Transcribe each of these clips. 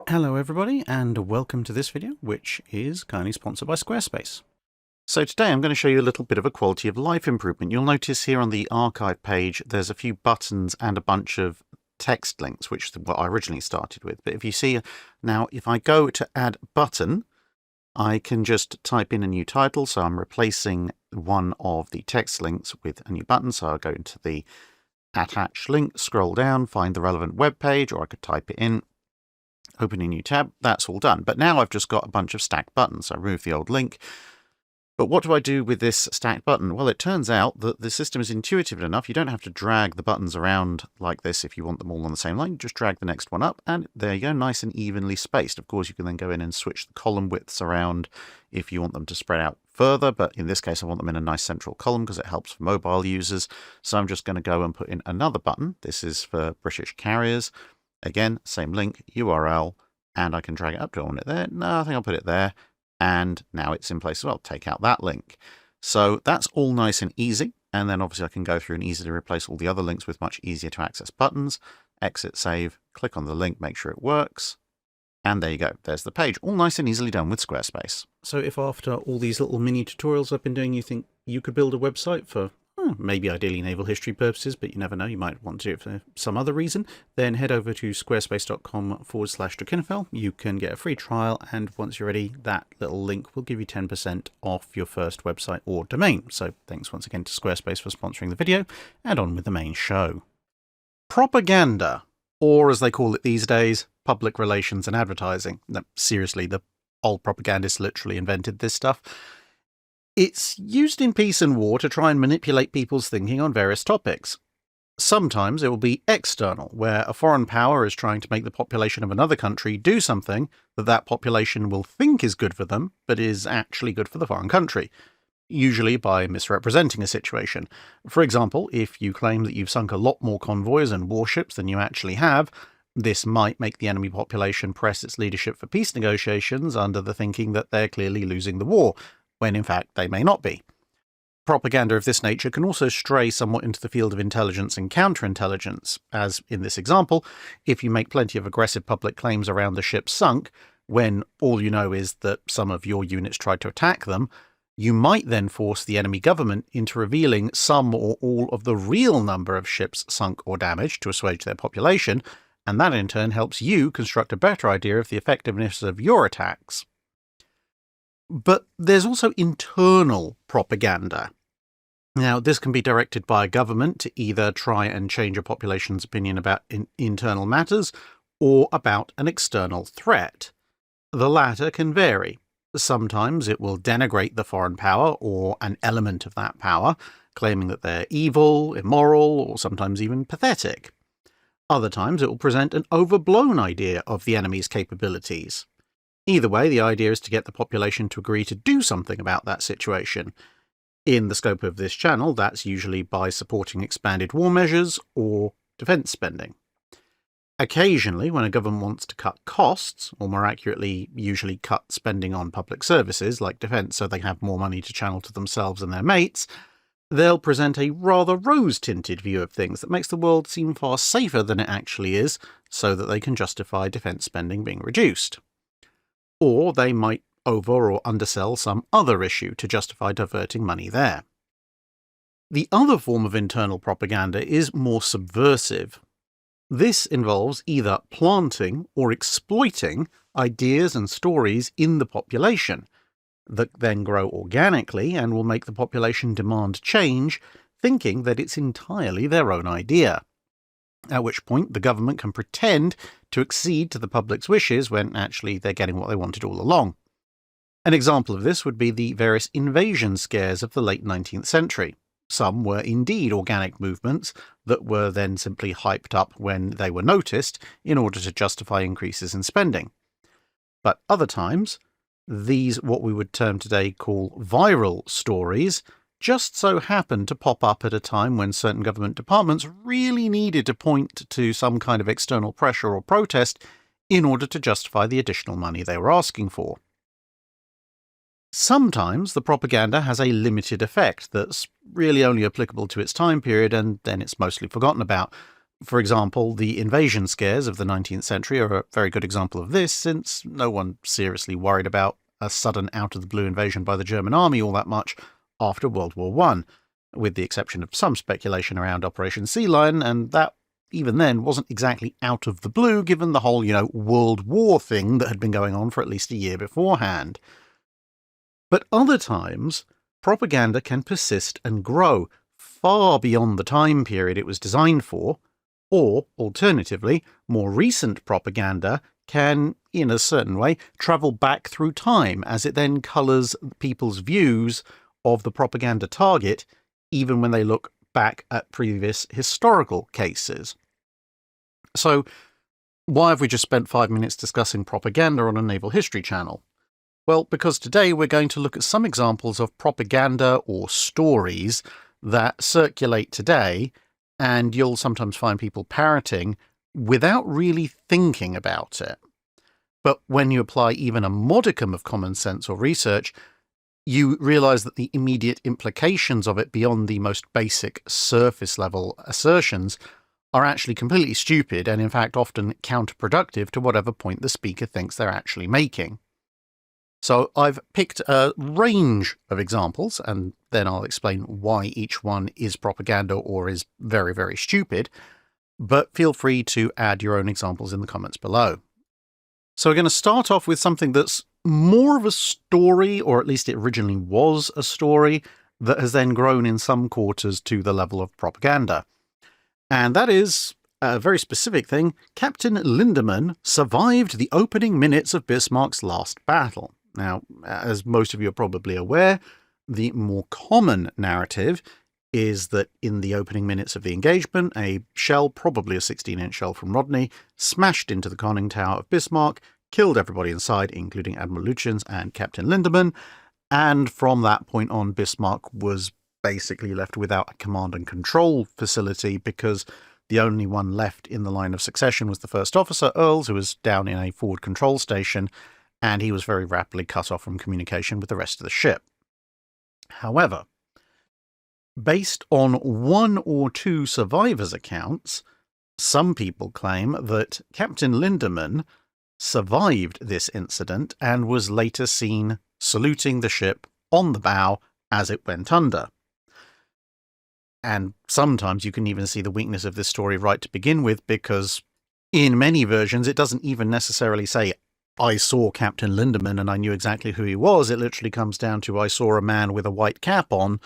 Hello everybody, and welcome to this video, which is kindly sponsored by Squarespace. So today I'm going to show you a little bit of a quality of life improvement. You'll notice here on the archive page there's a few buttons and a bunch of text links, which is what I originally started with. But if you see now, if I go to add button, I can just type in a new title. So I'm replacing one of the text links with a new button. So I'll go into the attach link, scroll down, find the relevant web page, or I could type it in. Open a new tab, that's all done. But now I've just got a bunch of stacked buttons. I remove the old link. But what do I do with this stacked button? Well, it turns out that the system is intuitive enough. You don't have to drag the buttons around like this if you want them all on the same line. Just drag the next one up, and there you go, nice and evenly spaced. Of course, you can then go in and switch the column widths around if you want them to spread out further. But in this case, I want them in a nice central column because it helps for mobile users. So I'm just going to go and put in another button. This is for British carriers. Again, same link, URL, and I can drag it up. Do I want it there? No, I think I'll put it there. And now it's in place as well. Take out that link. So that's all nice and easy. And then obviously I can go through and easily replace all the other links with much easier to access buttons. Exit, save, click on the link, make sure it works. And there you go. There's the page. All nice and easily done with Squarespace. So if after all these little mini tutorials I've been doing, you think you could build a website for maybe ideally naval history purposes, but you never know, you might want to do it for some other reason, then head over to squarespace.com/Drakenfell. You can get a free trial, and once you're ready, that little link will give you 10% off your first website or domain. So thanks once again to Squarespace for sponsoring the video, and on with the main show. Propaganda, or as they call it these days, public relations and advertising. No, seriously, the old propagandists literally invented this stuff. It's used in peace and war to try and manipulate people's thinking on various topics. Sometimes it will be external, where a foreign power is trying to make the population of another country do something that population will think is good for them, but is actually good for the foreign country, usually by misrepresenting a situation. For example, if you claim that you've sunk a lot more convoys and warships than you actually have, this might make the enemy population press its leadership for peace negotiations under the thinking that they're clearly losing the war, when in fact they may not be. Propaganda of this nature can also stray somewhat into the field of intelligence and counterintelligence, as in this example, if you make plenty of aggressive public claims around the ship sunk, when all you know is that some of your units tried to attack them, you might then force the enemy government into revealing some or all of the real number of ships sunk or damaged to assuage their population, and that in turn helps you construct a better idea of the effectiveness of your attacks. But there's also internal propaganda. Now, this can be directed by a government to either try and change a population's opinion about internal matters or about an external threat. The latter can vary. Sometimes it will denigrate the foreign power or an element of that power, claiming that they're evil, immoral, or sometimes even pathetic. Other times it will present an overblown idea of the enemy's capabilities. Either way, the idea is to get the population to agree to do something about that situation. In the scope of this channel, that's usually by supporting expanded war measures or defence spending. Occasionally, when a government wants to cut costs, or more accurately, usually cut spending on public services like defence so they have more money to channel to themselves and their mates, they'll present a rather rose-tinted view of things that makes the world seem far safer than it actually is, so that they can justify defence spending being reduced. Or they might over or undersell some other issue to justify diverting money there. The other form of internal propaganda is more subversive. This involves either planting or exploiting ideas and stories in the population that then grow organically and will make the population demand change, thinking that it's entirely their own idea. At which point the government can pretend to accede to the public's wishes when actually they're getting what they wanted all along. An example of this would be the various invasion scares of the late 19th century. Some were indeed organic movements that were then simply hyped up when they were noticed in order to justify increases in spending. But other times, these what we would term today call viral stories just so happened to pop up at a time when certain government departments really needed to point to some kind of external pressure or protest in order to justify the additional money they were asking for. Sometimes the propaganda has a limited effect that's really only applicable to its time period, and then it's mostly forgotten about. For example, the invasion scares of the 19th century are a very good example of this, since no one seriously worried about a sudden out-of-the-blue invasion by the German army all that much after World War I, with the exception of some speculation around Operation Sea Lion, and that even then wasn't exactly out of the blue given the whole, World War thing that had been going on for at least a year beforehand. But other times, propaganda can persist and grow far beyond the time period it was designed for, or, alternatively, more recent propaganda can, in a certain way, travel back through time as it then colours people's views of the propaganda target, even when they look back at previous historical cases. So, why have we just spent 5 minutes discussing propaganda on a naval history channel? Well, because today we're going to look at some examples of propaganda or stories that circulate today, and you'll sometimes find people parroting without really thinking about it. But when you apply even a modicum of common sense or research, you realise that the immediate implications of it beyond the most basic surface-level assertions are actually completely stupid and in fact often counterproductive to whatever point the speaker thinks they're actually making. So I've picked a range of examples, and then I'll explain why each one is propaganda or is very, very stupid, but feel free to add your own examples in the comments below. So we're going to start off with something that's more of a story, or at least it originally was a story, that has then grown in some quarters to the level of propaganda. And that is a very specific thing. Captain Lindemann survived the opening minutes of Bismarck's last battle. Now, as most of you are probably aware, the more common narrative is that in the opening minutes of the engagement, a shell, probably a 16-inch shell from Rodney, smashed into the conning tower of Bismarck, killed everybody inside, including Admiral Lütjens and Captain Lindemann, and from that point on, Bismarck was basically left without a command and control facility because the only one left in the line of succession was the first officer, Earls, who was down in a forward control station, and he was very rapidly cut off from communication with the rest of the ship. However, based on one or two survivors' accounts, some people claim that Captain Lindemann survived this incident and was later seen saluting the ship on the bow as it went under. And sometimes you can even see the weakness of this story right to begin with, because in many versions it doesn't even necessarily say, I saw Captain Lindemann and I knew exactly who he was. It literally comes down to, I saw a man with a white cap on,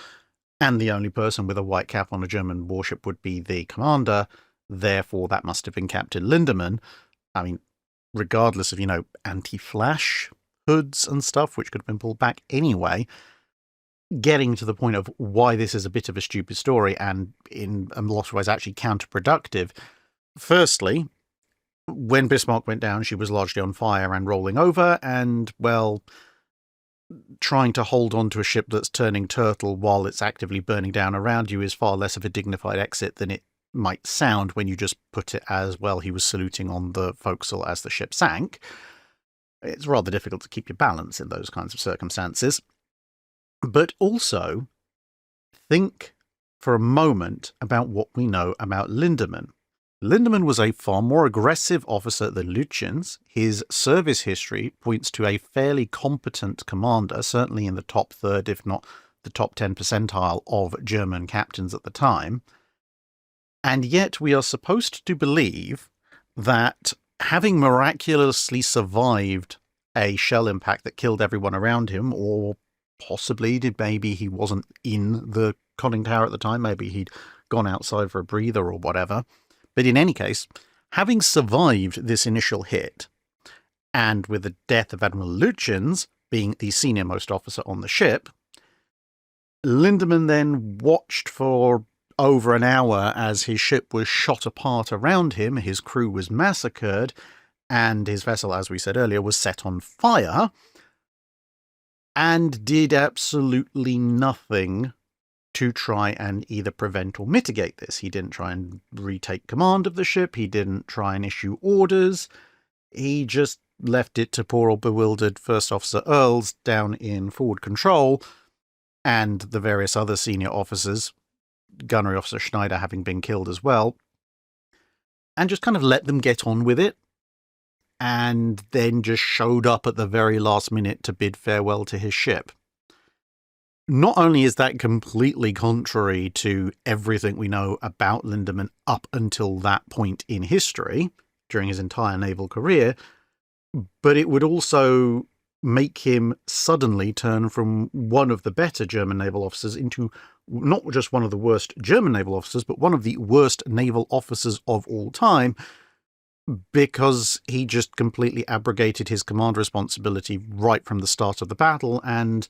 and the only person with a white cap on a German warship would be the commander. Therefore, that must have been Captain Lindemann. I mean, regardless of, anti-flash hoods and stuff, which could have been pulled back anyway, getting to the point of why this is a bit of a stupid story and in a lot of ways actually counterproductive. Firstly, when Bismarck went down, she was largely on fire and rolling over, and, well, trying to hold on to a ship that's turning turtle while it's actively burning down around you is far less of a dignified exit than it might sound when you just put it as, well, he was saluting on the forecastle as the ship sank. It's rather difficult to keep your balance in those kinds of circumstances. But also, think for a moment about what we know about Lindemann. Lindemann was a far more aggressive officer than Lütjens. His service history points to a fairly competent commander, certainly in the top third, if not the top 10 percentile of German captains at the time. And yet we are supposed to believe that having miraculously survived a shell impact that killed everyone around him, or possibly maybe he wasn't in the conning tower at the time, maybe he'd gone outside for a breather or whatever. But in any case, having survived this initial hit, and with the death of Admiral Lütjens being the senior-most officer on the ship, Lindemann then watched for over an hour as his ship was shot apart around him, his crew was massacred, and his vessel, as we said earlier, was set on fire, and did absolutely nothing to try and either prevent or mitigate this. He didn't try and retake command of the ship, he didn't try and issue orders, he just left it to poor old bewildered First Officer Earls down in forward control, and the various other senior officers, Gunnery Officer Schneider having been killed as well, and just kind of let them get on with it, and then just showed up at the very last minute to bid farewell to his ship. Not only is that completely contrary to everything we know about Lindemann up until that point in history, during his entire naval career, but it would also make him suddenly turn from one of the better German naval officers into not just one of the worst German naval officers, but one of the worst naval officers of all time, because he just completely abrogated his command responsibility right from the start of the battle and,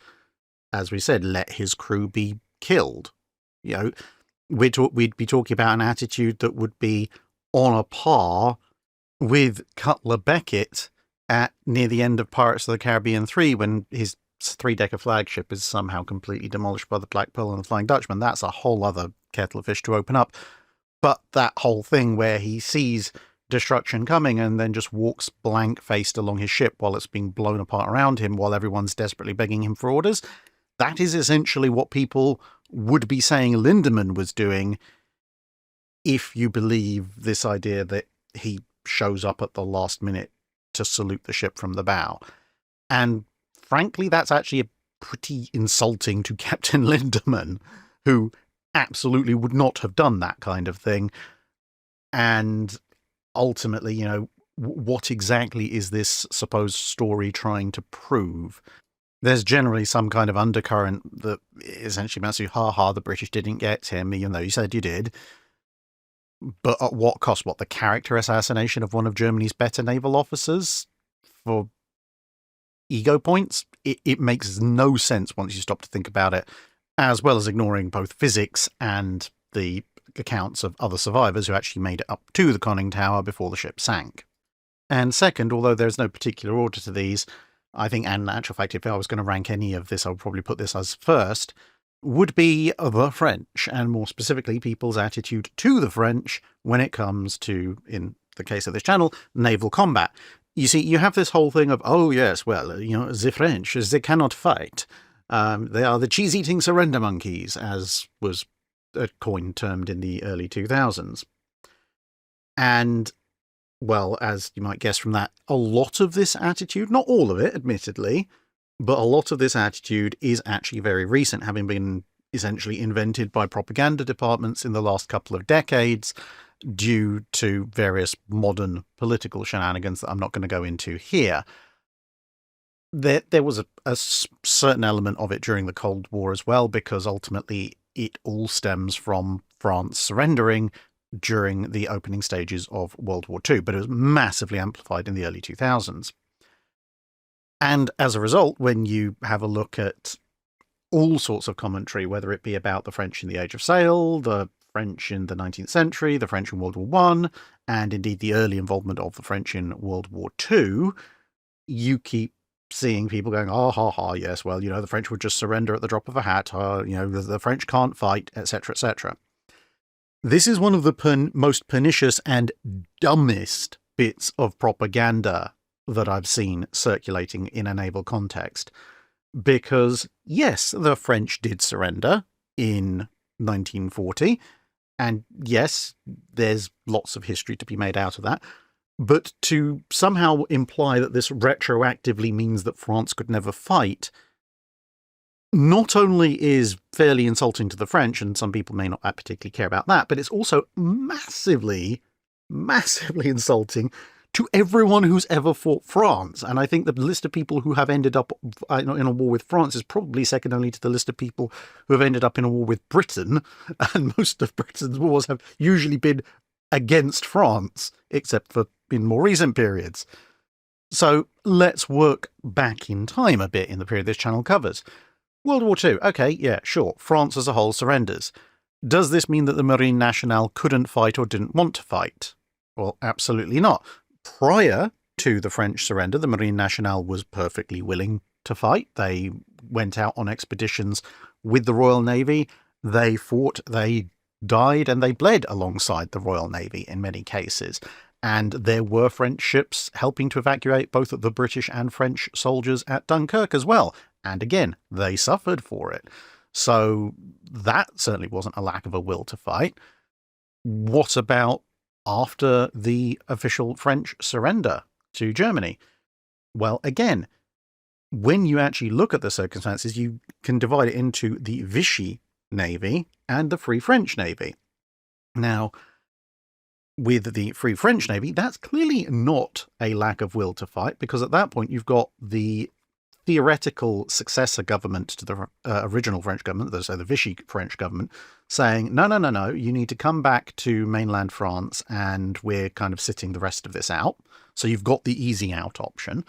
as we said, let his crew be killed. You know, we'd be talking about an attitude that would be on a par with Cutler Beckett at near the end of Pirates of the Caribbean 3, when his 3-decker flagship is somehow completely demolished by the Black Pearl and the Flying Dutchman. That's a whole other kettle of fish to open up. But that whole thing where he sees destruction coming and then just walks blank-faced along his ship while it's being blown apart around him while everyone's desperately begging him for orders, that is essentially what people would be saying Lindemann was doing, if you believe this idea that he shows up at the last minute to salute the ship from the bow. And frankly, that's actually pretty insulting to Captain Lindemann, who absolutely would not have done that kind of thing. And ultimately, you know, what exactly is this supposed story trying to prove? There's generally some kind of undercurrent that essentially amounts to, ha, the British didn't get him, even though you said you did. But at what cost? What, the character assassination of one of Germany's better naval officers? For ego points? It makes no sense once you stop to think about it, as well as ignoring both physics and the accounts of other survivors who actually made it up to the conning tower before the ship sank. And second, although there's no particular order to these, I think, and in actual fact, if I was going to rank any of this, I would probably put this as first, would be the French, and more specifically, people's attitude to the French when it comes to, in the case of this channel, naval combat. You see, you have this whole thing of, oh yes, well, you know, the French, they cannot fight. They are the cheese-eating surrender monkeys, as was a coin termed in the early 2000s. And, well, as you might guess from that, a lot of this attitude, not all of it, admittedly, but a lot of this attitude is actually very recent, having been essentially invented by propaganda departments in the last couple of decades due to various modern political shenanigans that I'm not going to go into here. There was a certain element of it during the Cold War as well, because ultimately it all stems from France surrendering during the opening stages of World War II, but it was massively amplified in the early 2000s. And as a result, when you have a look at all sorts of commentary, whether it be about the French in the Age of Sail, the French in the 19th century, the French in World War I, and indeed the early involvement of the French in World War II, you keep seeing people going, oh, ha, ha, yes, well, you know, the French would just surrender at the drop of a hat, you know, the French can't fight, etc., etc. This is one of the most pernicious and dumbest bits of propaganda that I've seen circulating in a naval context. Because, yes, the French did surrender in 1940, and yes, there's lots of history to be made out of that, but to somehow imply that this retroactively means that France could never fight not only is fairly insulting to the French, and some people may not particularly care about that, but it's also massively, massively insulting to everyone who's ever fought France. And I think the list of people who have ended up in a war with France is probably second only to the list of people who have ended up in a war with Britain. And most of Britain's wars have usually been against France, except for in more recent periods. So let's work back in time a bit in the period this channel covers. World War II, okay, yeah, sure, France as a whole surrenders. Does this mean that the Marine Nationale couldn't fight or didn't want to fight? Well, absolutely not. Prior to the French surrender, the Marine Nationale was perfectly willing to fight. They went out on expeditions with the Royal Navy. They fought, they died, and they bled alongside the Royal Navy in many cases. And there were French ships helping to evacuate both the British and French soldiers at Dunkirk as well. And again, they suffered for it. So that certainly wasn't a lack of a will to fight. What about after the official French surrender to Germany. Well, again, when you actually look at the circumstances, you can divide it into the Vichy Navy and the Free French Navy. Now, with the Free French Navy, that's clearly not a lack of will to fight, because at that point you've got the theoretical successor government to the original French government, so the Vichy French government, saying, no, you need to come back to mainland France and we're kind of sitting the rest of this out. So you've got the easy out option.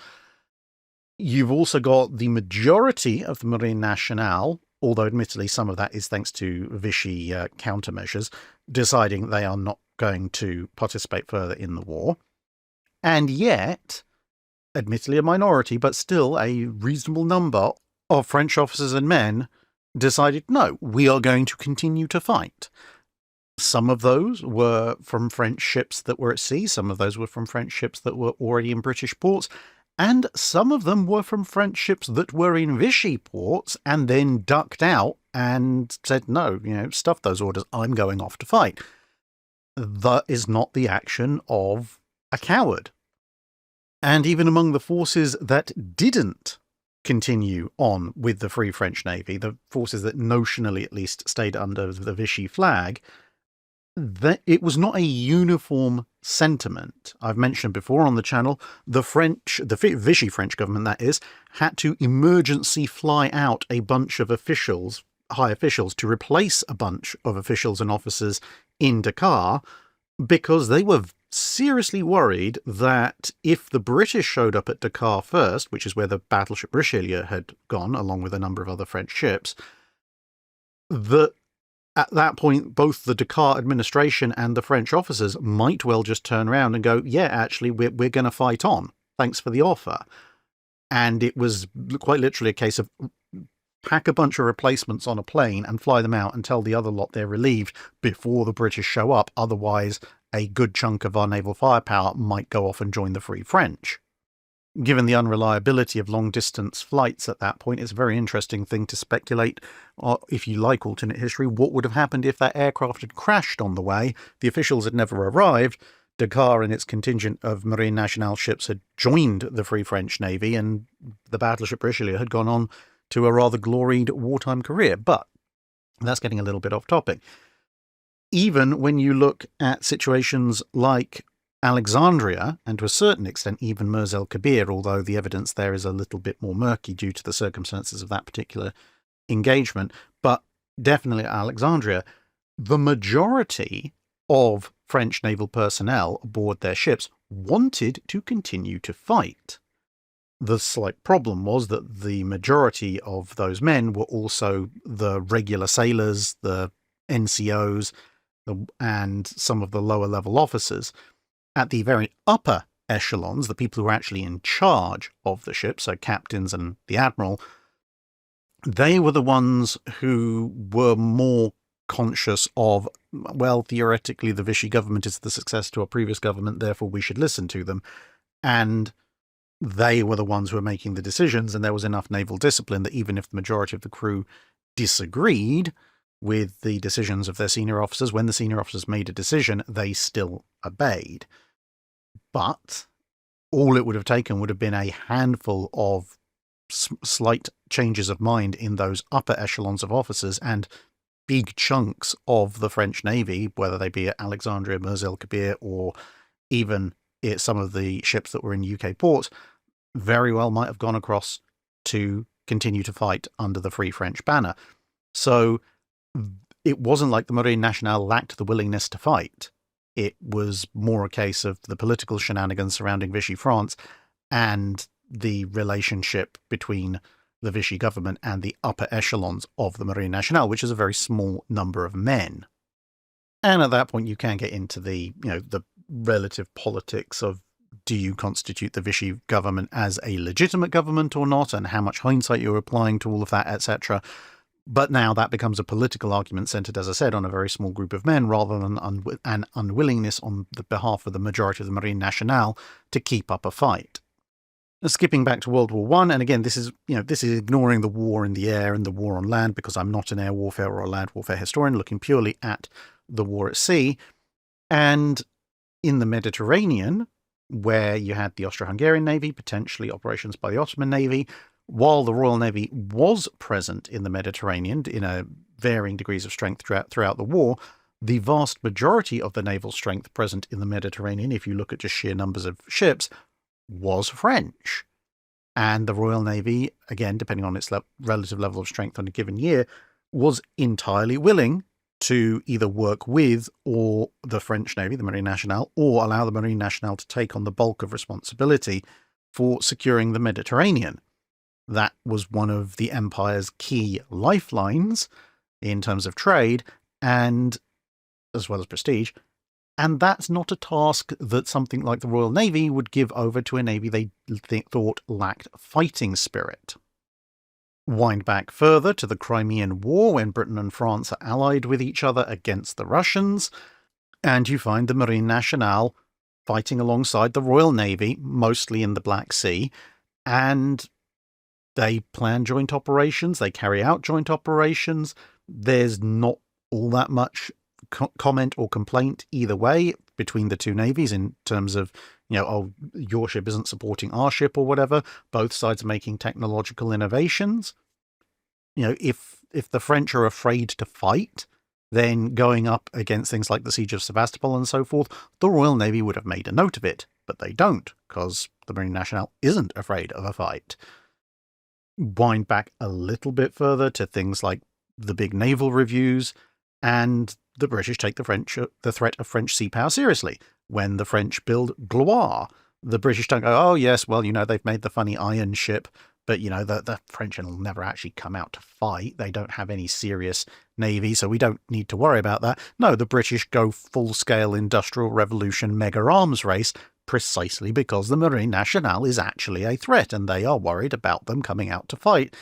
You've also got the majority of the Marine Nationale, although admittedly some of that is thanks to Vichy countermeasures, deciding they are not going to participate further in the war. And yet, admittedly a minority, but still a reasonable number of French officers and men decided, no, we are going to continue to fight. Some of those were from French ships that were at sea, some of those were from French ships that were already in British ports, and some of them were from French ships that were in Vichy ports and then ducked out and said, no, stuff those orders, I'm going off to fight. That is not the action of a coward. And even among the forces that didn't continue on with the Free French Navy, the forces that notionally at least stayed under the Vichy flag, that it was not a uniform sentiment. I've mentioned before on the channel, the Vichy French government, that is, had to emergency fly out a bunch of officials, high officials, to replace a bunch of officials and officers in Dakar, because they were seriously worried that if the British showed up at Dakar first, which is where the battleship Richelieu had gone, along with a number of other French ships, that at that point, both the Dakar administration and the French officers might well just turn around and go, yeah, actually, we're going to fight on. Thanks for the offer. And it was quite literally a case of pack a bunch of replacements on a plane and fly them out and tell the other lot they're relieved before the British show up. Otherwise, a good chunk of our naval firepower might go off and join the Free French. Given the unreliability of long-distance flights at that point, it's a very interesting thing to speculate, if you like alternate history, what would have happened if that aircraft had crashed on the way, the officials had never arrived, Dakar and its contingent of Marine Nationale ships had joined the Free French Navy, and the battleship Richelieu had gone on to a rather gloried wartime career. But that's getting a little bit off topic. Even when you look at situations like Alexandria, and to a certain extent even Mers el Kabir, although the evidence there is a little bit more murky due to the circumstances of that particular engagement, but definitely Alexandria, the majority of French naval personnel aboard their ships wanted to continue to fight. The slight problem was that the majority of those men were also the regular sailors, the NCOs, and some of the lower level officers. At the very upper echelons, the people who were actually in charge of the ship, so captains and the admiral, they were the ones who were more conscious of, well, theoretically the Vichy government is the successor to a previous government, therefore we should listen to them. And they were the ones who were making the decisions, and there was enough naval discipline that even if the majority of the crew disagreed with the decisions of their senior officers, when the senior officers made a decision, they still obeyed. But all it would have taken would have been a handful of slight changes of mind in those upper echelons of officers, and big chunks of the French Navy, whether they be at Alexandria, Mers el Kabir, or even some of the ships that were in UK ports, very well might have gone across to continue to fight under the Free French banner. So it wasn't like the Marine Nationale lacked the willingness to fight. It was more a case of the political shenanigans surrounding Vichy France and the relationship between the Vichy government and the upper echelons of the Marine Nationale, which is a very small number of men. And at that point, you can get into the relative politics of, do you constitute the Vichy government as a legitimate government or not, and how much hindsight you're applying to all of that, etc. But now that becomes a political argument centered, as I said, on a very small group of men, rather than an unwillingness on the behalf of the majority of the Marine Nationale to keep up a fight. Skipping back to World War I, and again, this is ignoring the war in the air and the war on land, because I'm not an air warfare or a land warfare historian, looking purely at the war at sea. And in the Mediterranean, where you had the Austro-Hungarian Navy, potentially operations by the Ottoman Navy, while the Royal Navy was present in the Mediterranean in a varying degrees of strength throughout the war, the vast majority of the naval strength present in the Mediterranean, if you look at just sheer numbers of ships, was French. And the Royal Navy, again, depending on its relative level of strength on a given year, was entirely willing to either work with or the French Navy, the Marine Nationale, or allow the Marine Nationale to take on the bulk of responsibility for securing the Mediterranean. That was one of the Empire's key lifelines in terms of trade, and as well as prestige. And that's not a task that something like the Royal Navy would give over to a navy they thought lacked fighting spirit. Wind back further to the Crimean War, when Britain and France are allied with each other against the Russians, and you find the Marine Nationale fighting alongside the Royal Navy, mostly in the Black Sea, and they plan joint operations, they carry out joint operations. There's not all that much comment or complaint either way between the two navies in terms of, oh, your ship isn't supporting our ship or whatever. Both sides are making technological innovations. If the French are afraid to fight, then going up against things like the Siege of Sevastopol and so forth, the Royal Navy would have made a note of it, but they don't, because the Marine Nationale isn't afraid of a fight. Wind back a little bit further to things like the big naval reviews, and the British take the threat of French sea power seriously. When the French build Gloire, the British don't go, oh yes, well, they've made the funny iron ship, but the French will never actually come out to fight. They don't have any serious navy, so we don't need to worry about that. No, the British go full-scale industrial revolution mega arms race precisely because the Marine Nationale is actually a threat, and they are worried about them coming out to fight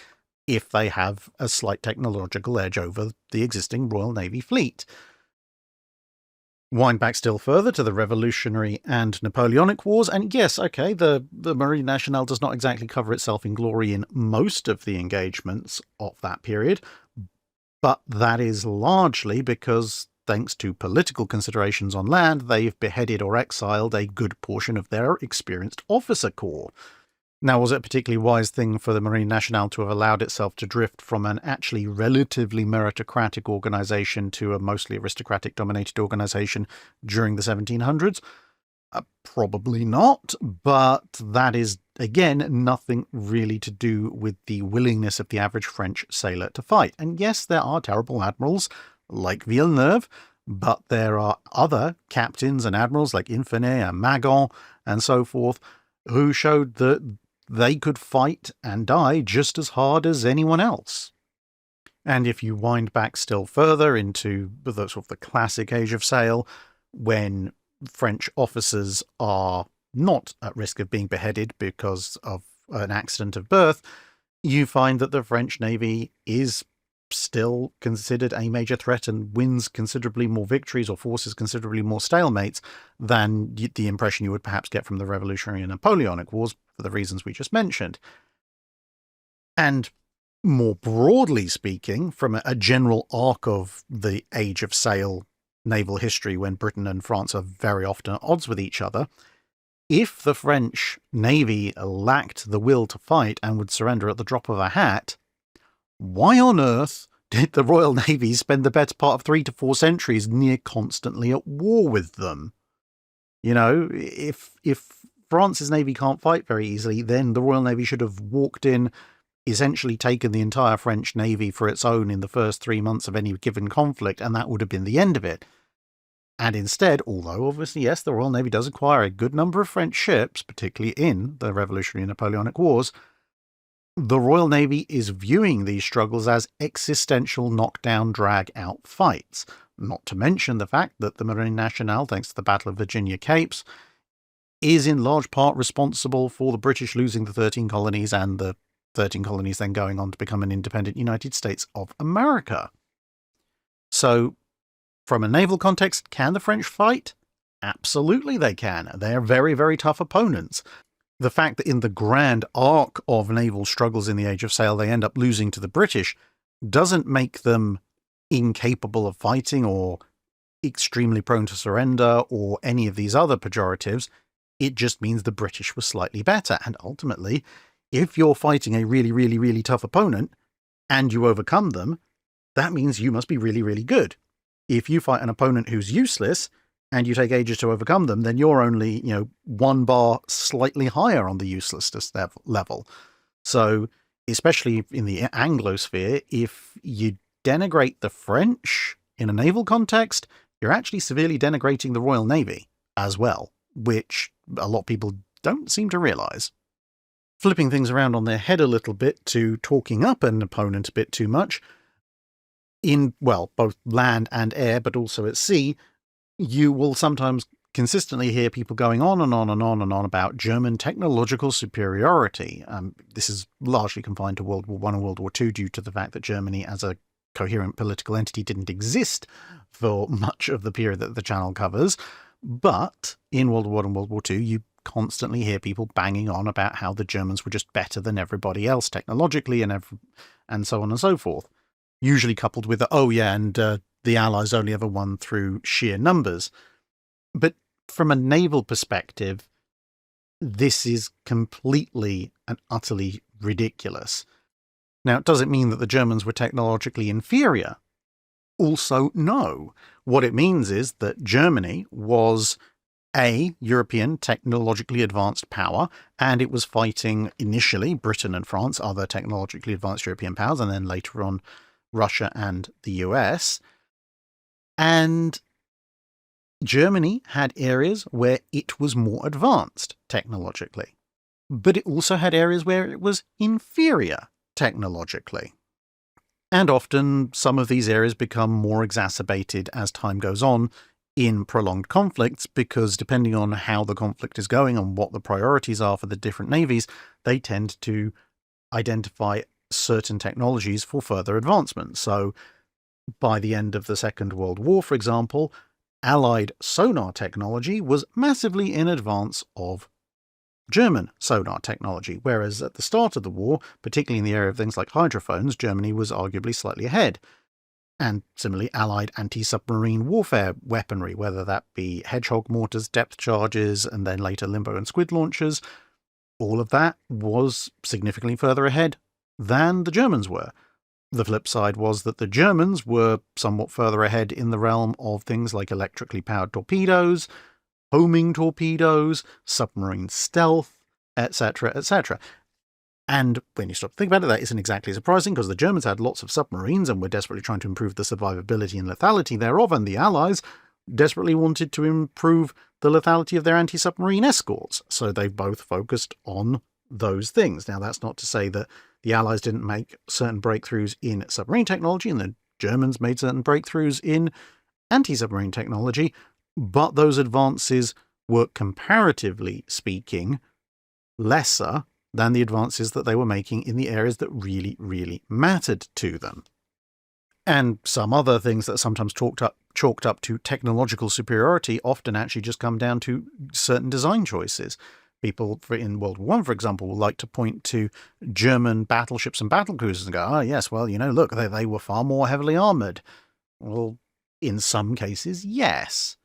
if they have a slight technological edge over the existing Royal Navy fleet. Wind back still further to the Revolutionary and Napoleonic Wars, and yes, okay, the Marine Nationale does not exactly cover itself in glory in most of the engagements of that period, but that is largely because, thanks to political considerations on land, they've beheaded or exiled a good portion of their experienced officer corps. Now, was it a particularly wise thing for the Marine Nationale to have allowed itself to drift from an actually relatively meritocratic organisation to a mostly aristocratic-dominated organisation during the 1700s? Probably not, but that is, again, nothing really to do with the willingness of the average French sailor to fight. And yes, there are terrible admirals, like Villeneuve, but there are other captains and admirals like Infernet and Magon and so forth, who showed that they could fight and die just as hard as anyone else. And if you wind back still further into the sort of the classic age of sail, when French officers are not at risk of being beheaded because of an accident of birth, you find that the French Navy is still considered a major threat and wins considerably more victories or forces considerably more stalemates than the impression you would perhaps get from the Revolutionary and Napoleonic Wars for the reasons we just mentioned. And more broadly speaking, from a general arc of the Age of Sail naval history, when Britain and France are very often at odds with each other, if the French Navy lacked the will to fight and would surrender at the drop of a hat, why on earth did the Royal Navy spend the better part of 3 to 4 centuries near constantly at war with them? If France's Navy can't fight very easily, then the Royal Navy should have walked in, essentially taken the entire French Navy for its own in the first 3 months of any given conflict, and that would have been the end of it. And instead, although obviously, yes, the Royal Navy does acquire a good number of French ships, particularly in the Revolutionary and Napoleonic Wars, the Royal Navy is viewing these struggles as existential knockdown, drag-out fights, not to mention the fact that the Marine Nationale, thanks to the Battle of Virginia Capes, is in large part responsible for the British losing the 13 colonies and the 13 colonies then going on to become an independent United States of America. So, from a naval context, can the French fight? Absolutely they can. They are very, very tough opponents. The fact that in the grand arc of naval struggles in the Age of Sail they end up losing to the British doesn't make them incapable of fighting or extremely prone to surrender or any of these other pejoratives. It just means the British were slightly better. And ultimately, if you're fighting a really, really, really tough opponent and you overcome them, that means you must be really, really good. If you fight an opponent who's useless and you take ages to overcome them, then you're only, one bar slightly higher on the uselessness level. So, especially in the Anglosphere, if you denigrate the French in a naval context, you're actually severely denigrating the Royal Navy as well, which a lot of people don't seem to realise. Flipping things around on their head a little bit to talking up an opponent a bit too much, in, both land and air, but also at sea, you will sometimes consistently hear people going on and on and on and on about German technological superiority. This is largely confined to World War I and World War II due to the fact that Germany as a coherent political entity didn't exist for much of the period that the channel covers. But in World War I and World War II, you constantly hear people banging on about how the Germans were just better than everybody else technologically and so on and so forth. Usually coupled with, the Allies only ever won through sheer numbers. But from a naval perspective, this is completely and utterly ridiculous. Now, does it mean that the Germans were technologically inferior? Also, no. What it means is that Germany was a European technologically advanced power, and it was fighting initially Britain and France, other technologically advanced European powers, and then later on Russia and the US. And Germany had areas where it was more advanced technologically, but it also had areas where it was inferior technologically. And often some of these areas become more exacerbated as time goes on in prolonged conflicts, because depending on how the conflict is going and what the priorities are for the different navies, they tend to identify certain technologies for further advancement. So by the end of the Second World War, for example, Allied sonar technology was massively in advance of German sonar technology, whereas at the start of the war, particularly in the area of things like hydrophones, Germany was arguably slightly ahead. And similarly, Allied anti-submarine warfare weaponry, whether that be Hedgehog mortars, depth charges, and then later Limbo and Squid launchers, all of that was significantly further ahead than the Germans were. The flip side was that the Germans were somewhat further ahead in the realm of things like electrically powered torpedoes, homing torpedoes, submarine stealth, etc., etc. And when you stop to think about it, that isn't exactly surprising, because the Germans had lots of submarines and were desperately trying to improve the survivability and lethality thereof, and the Allies desperately wanted to improve the lethality of their anti-submarine escorts. So they both focused on those things. Now, that's not to say that the Allies didn't make certain breakthroughs in submarine technology, and the Germans made certain breakthroughs in anti-submarine technology, but those advances were, comparatively speaking, lesser than the advances that they were making in the areas that really, really mattered to them. And some other things that are sometimes chalked up to technological superiority often actually just come down to certain design choices. People in World War I, for example, will like to point to German battleships and battlecruisers and go, yes, well, look, they were far more heavily armoured. Well, in some cases, yes.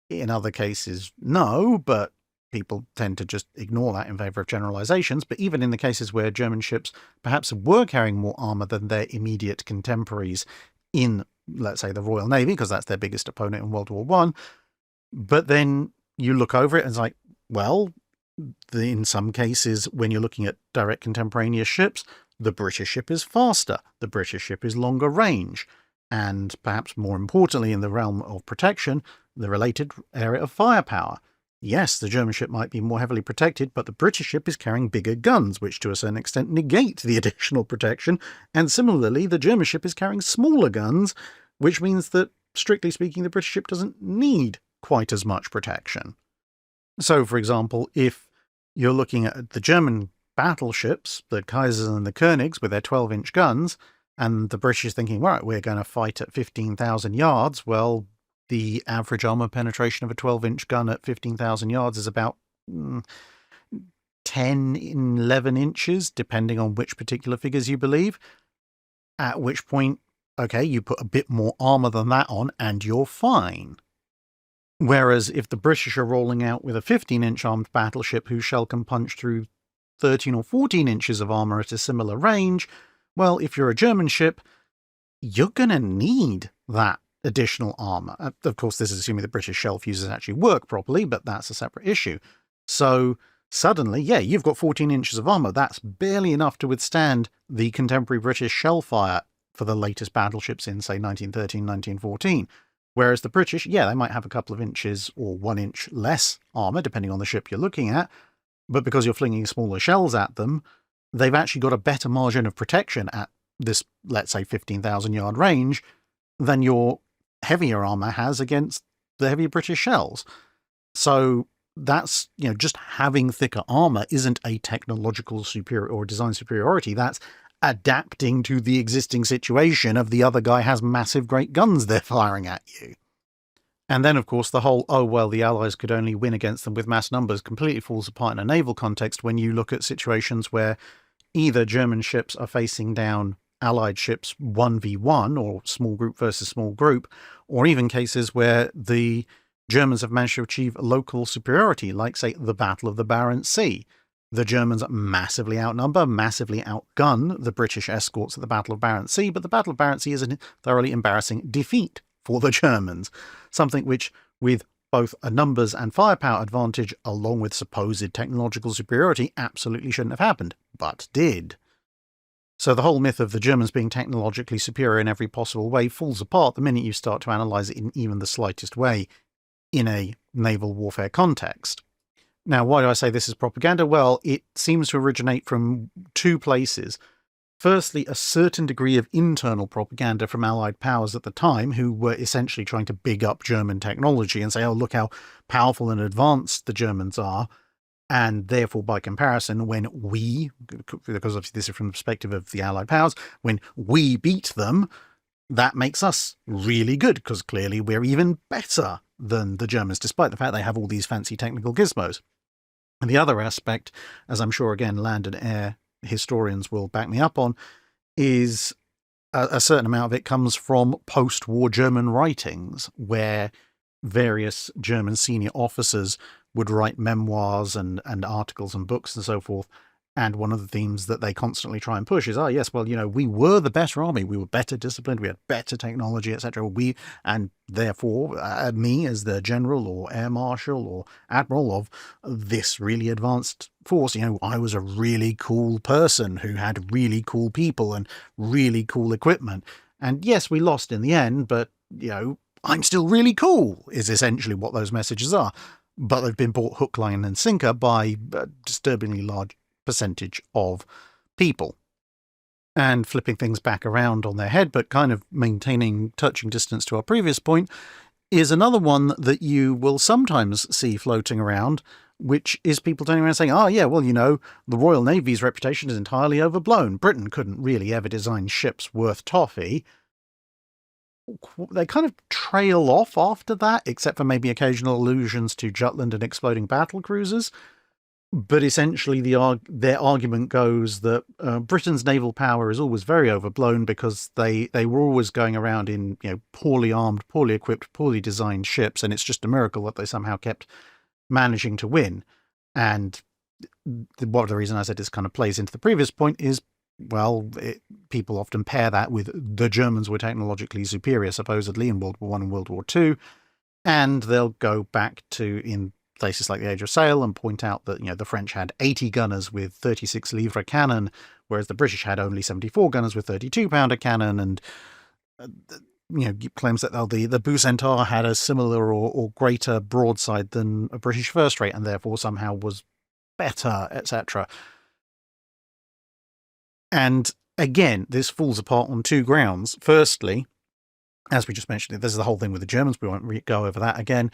In other cases, no, but people tend to just ignore that in favour of generalisations. But even in the cases where German ships perhaps were carrying more armour than their immediate contemporaries in, let's say, the Royal Navy, because that's their biggest opponent in World War I, but then you look over it and it's like, well, in some cases, when you're looking at direct contemporaneous ships, the British ship is faster, the British ship is longer range, and perhaps more importantly in the realm of protection, the related area of firepower. Yes, the German ship might be more heavily protected, but the British ship is carrying bigger guns, which to a certain extent negate the additional protection, and similarly, the German ship is carrying smaller guns, which means that, strictly speaking, the British ship doesn't need quite as much protection. So, for example, if you're looking at the German battleships, the Kaisers and the Königs with their 12-inch guns, and the British is thinking, right, we're going to fight at 15,000 yards, well, the average armour penetration of a 12-inch gun at 15,000 yards is about 10 in 11 inches, depending on which particular figures you believe, at which point okay, you put a bit more armour than that on and you're fine. Whereas if the British are rolling out with a 15-inch armed battleship whose shell can punch through 13 or 14 inches of armour at a similar range, well, if you're a German ship, you're going to need that additional armour. Of course, this is assuming the British shell fuses actually work properly, but that's a separate issue. So suddenly, yeah, you've got 14 inches of armour. That's barely enough to withstand the contemporary British shell fire for the latest battleships in, say, 1913, 1914. Whereas the British, yeah, they might have a couple of inches or 1 inch less armour, depending on the ship you're looking at, but because you're flinging smaller shells at them, they've actually got a better margin of protection at this, let's say, 15,000-yard range than your heavier armour has against the heavy British shells. So that's, just having thicker armour isn't a technological superior or design superiority. That's adapting to the existing situation of the other guy has massive great guns they're firing at you. And then, of course, the whole, oh, well, the Allies could only win against them with mass numbers completely falls apart in a naval context when you look at situations where either German ships are facing down Allied ships 1v1, or small group versus small group, or even cases where the Germans have managed to achieve local superiority, like, say, the Battle of the Barents Sea. The Germans massively outnumber, massively outgun the British escorts at the Battle of Barents Sea, but the Battle of Barents Sea is a thoroughly embarrassing defeat for the Germans, something which, with both a numbers and firepower advantage, along with supposed technological superiority, absolutely shouldn't have happened, but did. So the whole myth of the Germans being technologically superior in every possible way falls apart the minute you start to analyse it in even the slightest way in a naval warfare context. Now, why do I say this is propaganda? Well, it seems to originate from two places. Firstly, a certain degree of internal propaganda from Allied powers at the time, who were essentially trying to big up German technology and say, oh, look how powerful and advanced the Germans are. And therefore, by comparison, when we, because obviously this is from the perspective of the Allied powers, when we beat them, that makes us really good, because clearly we're even better than the Germans, despite the fact they have all these fancy technical gizmos. And the other aspect, as I'm sure, again, land and air historians will back me up on, is a certain amount of it comes from post-war German writings, where various German senior officers would write memoirs and articles and books and so forth. And one of the themes that they constantly try and push is, oh, yes, well, we were the better army. We were better disciplined. We had better technology, etc. And therefore, me as the general or air marshal or admiral of this really advanced force, I was a really cool person who had really cool people and really cool equipment. And yes, we lost in the end, but, I'm still really cool, is essentially what those messages are. But they've been bought hook, line, and sinker by a disturbingly large percentage of people. And flipping things back around on their head, but kind of maintaining touching distance to our previous point, is another one that you will sometimes see floating around, which is people turning around saying, oh, yeah, well, the Royal Navy's reputation is entirely overblown. Britain couldn't really ever design ships worth toffee. They kind of trail off after that, except for maybe occasional allusions to Jutland and exploding battle cruisers. But essentially, their argument goes that Britain's naval power is always very overblown because they were always going around in poorly armed, poorly equipped, poorly designed ships, and it's just a miracle that they somehow kept managing to win. And the reason I said this kind of plays into the previous point is, well, people often pair that with the Germans were technologically superior, supposedly, in World War I and World War II, and they'll go back to, in places like the Age of Sail, and point out that, the French had 80 gunners with 36 livre cannon, whereas the British had only 74 gunners with 32-pounder cannon, and, claims that the Bucentaur had a similar or greater broadside than a British first rate, and therefore somehow was better, etc. And again, this falls apart on two grounds. Firstly, as we just mentioned, this is the whole thing with the Germans. We won't go over that again.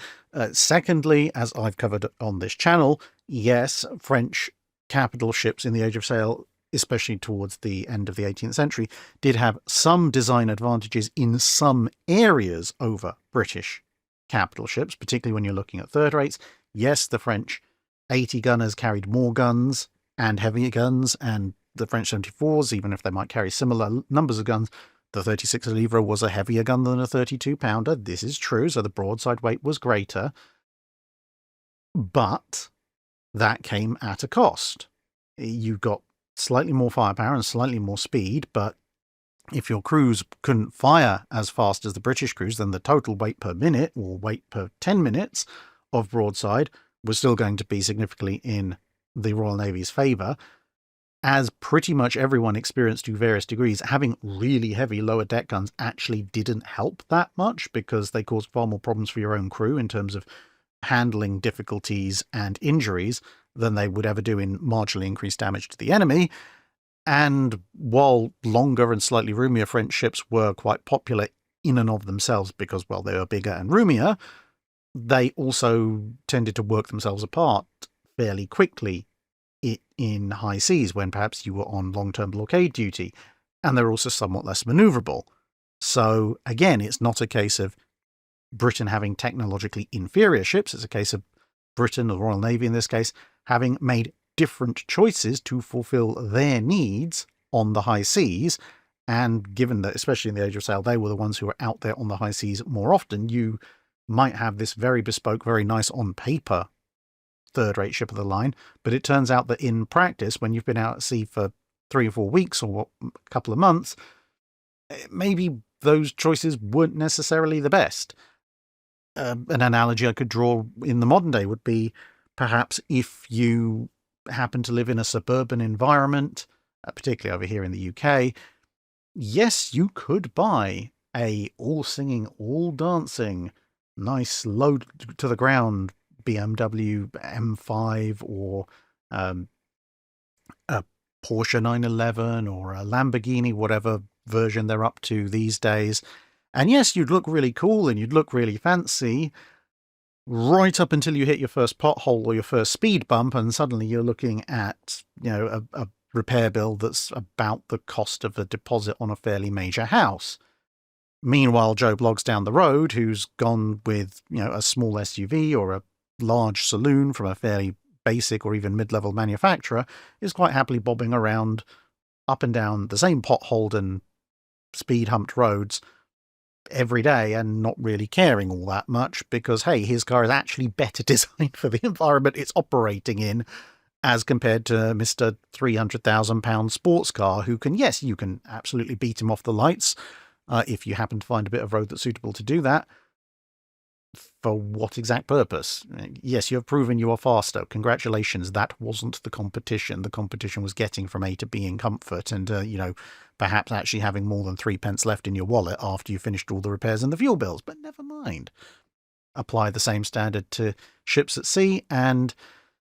Secondly, as I've covered on this channel, yes, French capital ships in the Age of Sail, especially towards the end of the 18th century, did have some design advantages in some areas over British capital ships, particularly when you're looking at third rates. Yes, the French 80 gunners carried more guns and heavier guns, and the French 74s, even if they might carry similar numbers of guns, The 36 Livre was a heavier gun than a 32-pounder. This is true, so the broadside weight was greater. But that came at a cost. You got slightly more firepower and slightly more speed, but if your crews couldn't fire as fast as the British crews, then the total weight per minute, or weight per 10 minutes of broadside, was still going to be significantly in the Royal Navy's favour. As pretty much everyone experienced to various degrees, having really heavy lower deck guns actually didn't help that much, because they caused far more problems for your own crew in terms of handling difficulties and injuries than they would ever do in marginally increased damage to the enemy. And while longer and slightly roomier French ships were quite popular in and of themselves because, well, they were bigger and roomier, they also tended to work themselves apart fairly quickly in high seas when perhaps you were on long-term blockade duty, and they're also somewhat less maneuverable. So again, it's not a case of Britain having technologically inferior ships, it's a case of Britain, the Royal Navy in this case, having made different choices to fulfill their needs on the high seas, and given that, especially in the age of sail, they were the ones who were out there on the high seas more often, you might have this very bespoke, very nice on paper third-rate ship of the line, but it turns out that in practice, when you've been out at sea for 3 or 4 weeks or a couple of months, maybe those choices weren't necessarily the best. An analogy I could draw in the modern day would be perhaps if you happen to live in a suburban environment, particularly over here in the UK, yes, you could buy a all-singing, all-dancing, nice low-to-the-ground BMW M5 or a Porsche 911 or a Lamborghini, whatever version they're up to these days. And yes, you'd look really cool and you'd look really fancy right up until you hit your first pothole or your first speed bump, and suddenly you're looking at, a repair bill that's about the cost of a deposit on a fairly major house. Meanwhile, Joe Bloggs down the road, who's gone with, a small SUV or a large saloon from a fairly basic or even mid-level manufacturer, is quite happily bobbing around up and down the same potholed and speed-humped roads every day and not really caring all that much because, hey, his car is actually better designed for the environment it's operating in as compared to Mr. £300,000 sports car who can, yes, you can absolutely beat him off the lights if you happen to find a bit of road that's suitable to do that. For what exact purpose? Yes, you have proven you are faster. Congratulations, that wasn't the competition. The competition was getting from A to B in comfort and, perhaps actually having more than 3 pence left in your wallet after you finished all the repairs and the fuel bills. But never mind. Apply the same standard to ships at sea and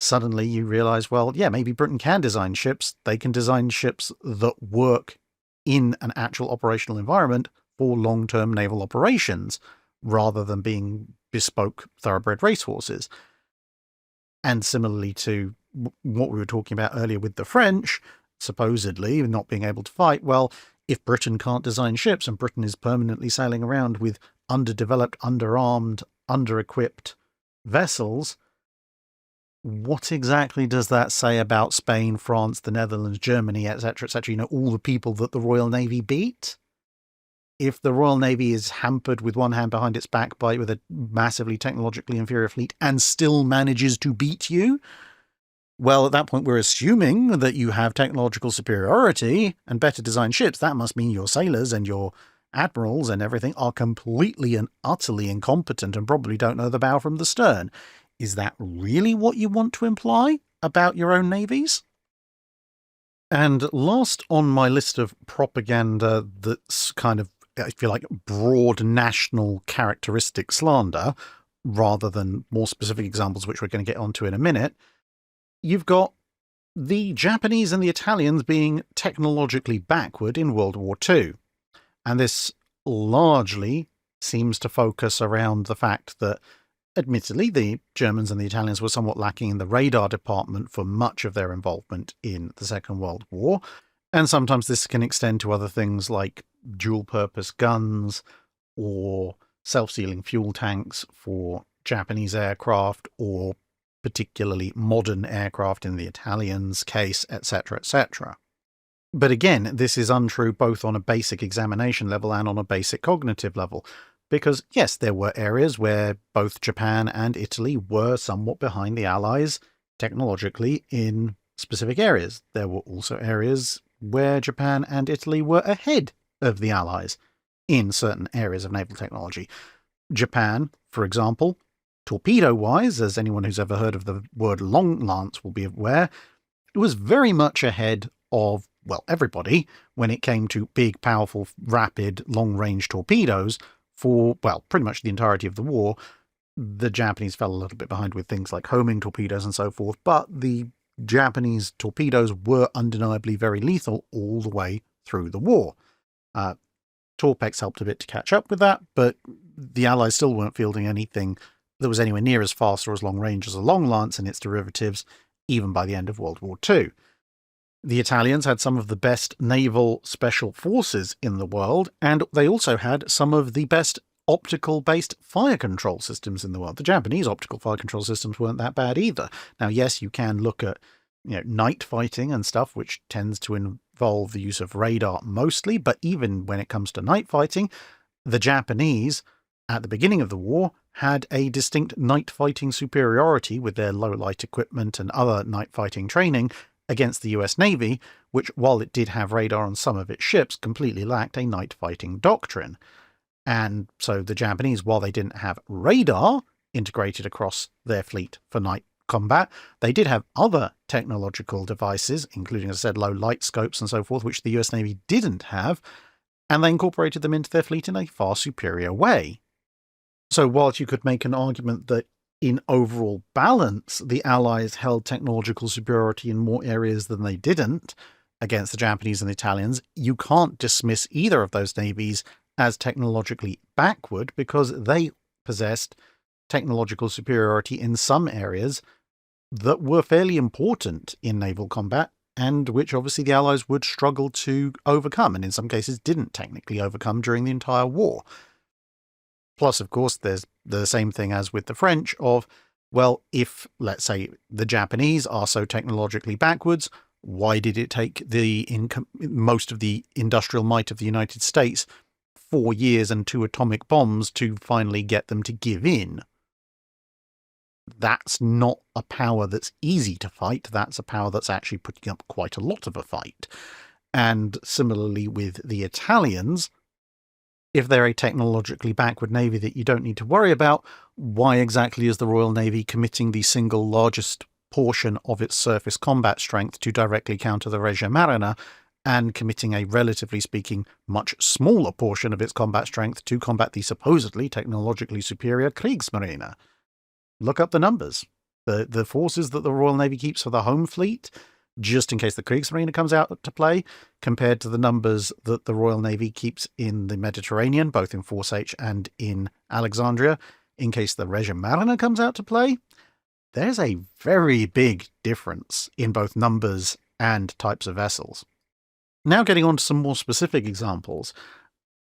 suddenly you realise, well, yeah, maybe Britain can design ships. They can design ships that work in an actual operational environment for long-term naval operations, rather than being bespoke thoroughbred racehorses. And similarly to what we were talking about earlier with the French, supposedly not being able to fight, well, if Britain can't design ships and Britain is permanently sailing around with underdeveloped, underarmed, under-equipped vessels, what exactly does that say about Spain, France, the Netherlands, Germany, etc., etc., all the people that the Royal Navy beat? If the Royal Navy is hampered with one hand behind its back with a massively technologically inferior fleet and still manages to beat you, well, at that point, we're assuming that you have technological superiority and better designed ships. That must mean your sailors and your admirals and everything are completely and utterly incompetent and probably don't know the bow from the stern. Is that really what you want to imply about your own navies? And last on my list of propaganda that's kind of, I feel like, broad national characteristic slander, rather than more specific examples, which we're going to get onto in a minute, you've got the Japanese and the Italians being technologically backward in World War II. And this largely seems to focus around the fact that, admittedly, the Germans and the Italians were somewhat lacking in the radar department for much of their involvement in the Second World War. And sometimes this can extend to other things like dual-purpose guns or self-sealing fuel tanks for Japanese aircraft or particularly modern aircraft in the Italians' case, etc., etc. But again, this is untrue both on a basic examination level and on a basic cognitive level. Because, yes, there were areas where both Japan and Italy were somewhat behind the Allies technologically in specific areas. There were also areas where Japan and Italy were ahead of the Allies in certain areas of naval technology. Japan, for example, torpedo-wise, as anyone who's ever heard of the word long lance will be aware, it was very much ahead of, well, everybody when it came to big, powerful, rapid, long-range torpedoes for, well, pretty much the entirety of the war. The Japanese fell a little bit behind with things like homing torpedoes and so forth, but the Japanese torpedoes were undeniably very lethal all the way through the war. Torpex helped a bit to catch up with that, but the Allies still weren't fielding anything that was anywhere near as fast or as long range as a long lance and its derivatives, even by the end of World War II. The Italians had some of the best naval special forces in the world, and they also had some of the best optical-based fire control systems in the world. The Japanese optical fire control systems weren't that bad either. Now, yes, you can look at night fighting and stuff, which tends to involve the use of radar mostly, but even when it comes to night fighting, the Japanese, at the beginning of the war, had a distinct night fighting superiority with their low-light equipment and other night fighting training against the US Navy, which, while it did have radar on some of its ships, completely lacked a night fighting doctrine. And so the Japanese, while they didn't have radar integrated across their fleet for night combat, they did have other technological devices, including, as I said, low light scopes and so forth, which the US Navy didn't have, and they incorporated them into their fleet in a far superior way. So whilst you could make an argument that in overall balance, the Allies held technological superiority in more areas than they didn't against the Japanese and the Italians, you can't dismiss either of those navies as technologically backward because they possessed technological superiority in some areas that were fairly important in naval combat and which obviously the Allies would struggle to overcome, and in some cases didn't technically overcome during the entire war. Plus, of course, there's the same thing as with the French of, well, if, let's say, the Japanese are so technologically backwards, why did it take most of the industrial might of the United States 4 years and 2 atomic bombs to finally get them to give in? That's not a power that's easy to fight. That's a power that's actually putting up quite a lot of a fight. And similarly with the Italians, if they're a technologically backward navy that you don't need to worry about, why exactly is the Royal Navy committing the single largest portion of its surface combat strength to directly counter the Regia Marina and committing a, relatively speaking, much smaller portion of its combat strength to combat the supposedly technologically superior Kriegsmarine? Look up the numbers. The forces that the Royal Navy keeps for the home fleet, just in case the Kriegsmarine comes out to play, compared to the numbers that the Royal Navy keeps in the Mediterranean, both in Force H and in Alexandria, in case the Regia Marina comes out to play, there's a very big difference in both numbers and types of vessels. Now getting on to some more specific examples.